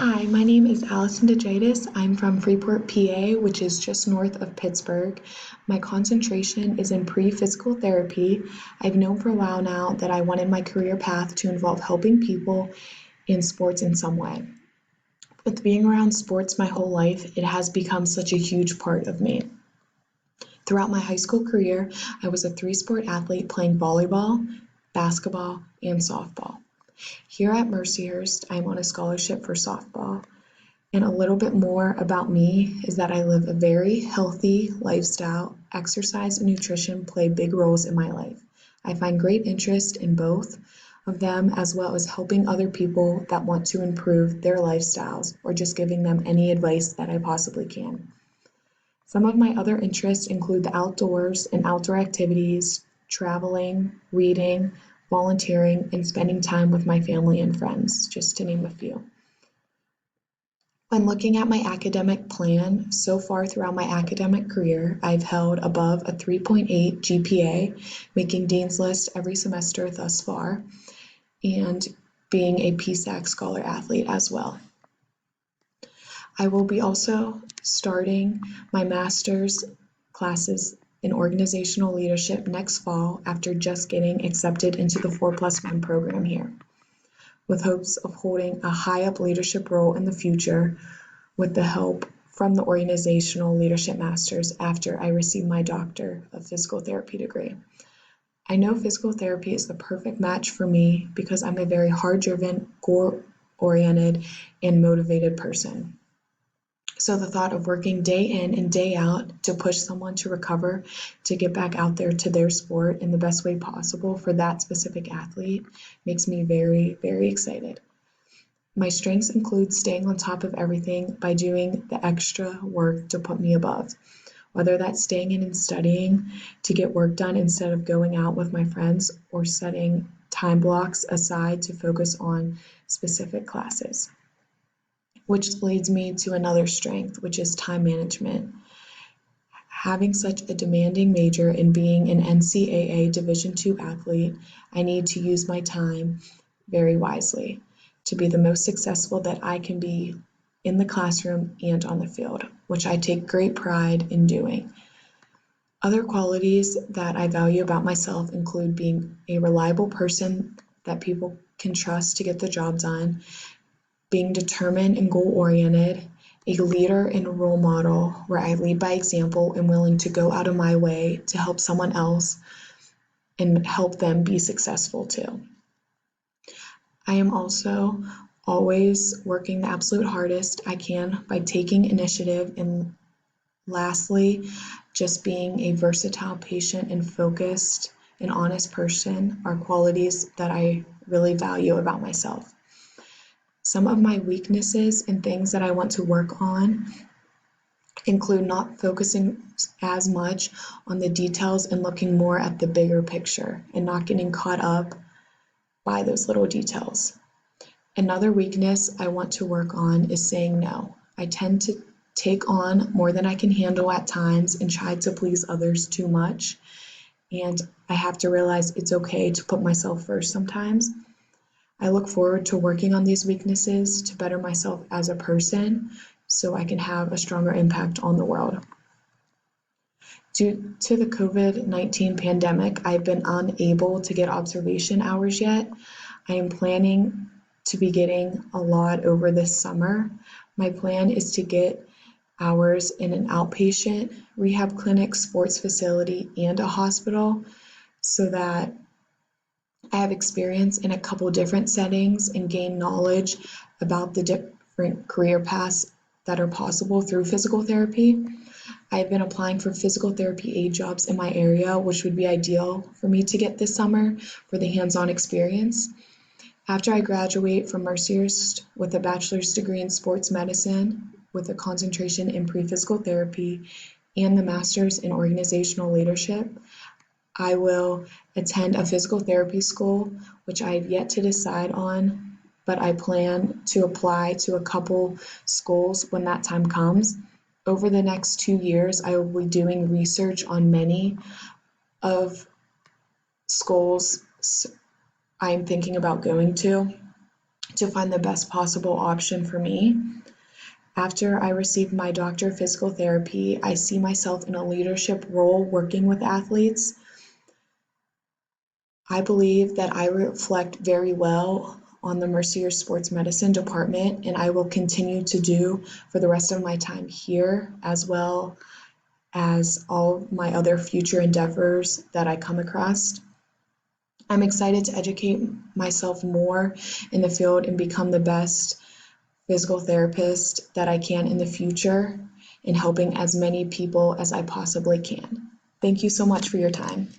Hi, my name is Allison DeJadis. I'm from Freeport, PA, which is just north of Pittsburgh. My concentration is in pre-physical therapy. I've known for a while now that I wanted my career path to involve helping people in sports in some way. With being around sports my whole life, it has become such a huge part of me. Throughout my high school career, I was a three-sport athlete playing volleyball, basketball, and softball. Here at Mercyhurst, I'm on a scholarship for softball. And a little bit more about me is that I live a very healthy lifestyle. Exercise and nutrition play big roles in my life. I find great interest in both of them, as well as helping other people that want to improve their lifestyles or just giving them any advice that I possibly can. Some of my other interests include the outdoors and outdoor activities, traveling, reading, volunteering, and spending time with my family and friends, just to name a few. When looking at my academic plan, so far throughout my academic career, I've held above a 3.8 GPA, making Dean's List every semester thus far, and being a PSAC Scholar athlete as well. I will be also starting my master's classes in organizational leadership next fall after just getting accepted into the 4+1 program here, with hopes of holding a high-up leadership role in the future with the help from the organizational leadership masters after I receive my Doctor of Physical Therapy degree. I know physical therapy is the perfect match for me because I'm a very hard-driven, goal-oriented, and motivated person. So the thought of working day in and day out to push someone to recover, to get back out there to their sport in the best way possible for that specific athlete makes me very, very excited. My strengths include staying on top of everything by doing the extra work to put me above, whether that's staying in and studying to get work done instead of going out with my friends or setting time blocks aside to focus on specific classes. Which leads me to another strength, which is time management. Having such a demanding major and being an NCAA Division II athlete, I need to use my time very wisely to be the most successful that I can be in the classroom and on the field, which I take great pride in doing. Other qualities that I value about myself include being a reliable person that people can trust to get the job done, being determined and goal-oriented, a leader and a role model where I lead by example and willing to go out of my way to help someone else and help them be successful too. I am also always working the absolute hardest I can by taking initiative, and lastly, just being a versatile, patient, and focused and honest person are qualities that I really value about myself. Some of my weaknesses and things that I want to work on include not focusing as much on the details and looking more at the bigger picture and not getting caught up by those little details. Another weakness I want to work on is saying no. I tend to take on more than I can handle at times and try to please others too much. And I have to realize it's okay to put myself first sometimes. I look forward to working on these weaknesses to better myself as a person so I can have a stronger impact on the world. Due to the COVID-19 pandemic, I've been unable to get observation hours yet. I am planning to be getting a lot over this summer. My plan is to get hours in an outpatient rehab clinic, sports facility, and a hospital so that I have experience in a couple different settings and gain knowledge about the different career paths that are possible through physical therapy. I've been applying for physical therapy aid jobs in my area, which would be ideal for me to get this summer for the hands-on experience. After I graduate from Mercyhurst with a bachelor's degree in sports medicine with a concentration in pre-physical therapy and the master's in organizational leadership, I will attend a physical therapy school, which I have yet to decide on, but I plan to apply to a couple schools when that time comes. Over the next 2 years, I will be doing research on many of schools I'm thinking about going to to find the best possible option for me. After I received my doctor of physical therapy, I see myself in a leadership role working with athletes. I believe that I reflect very well on the Mercier Sports Medicine department, and I will continue to do for the rest of my time here, as well as all my other future endeavors that I come across. I'm excited to educate myself more in the field and become the best physical therapist that I can in the future in helping as many people as I possibly can. Thank you so much for your time.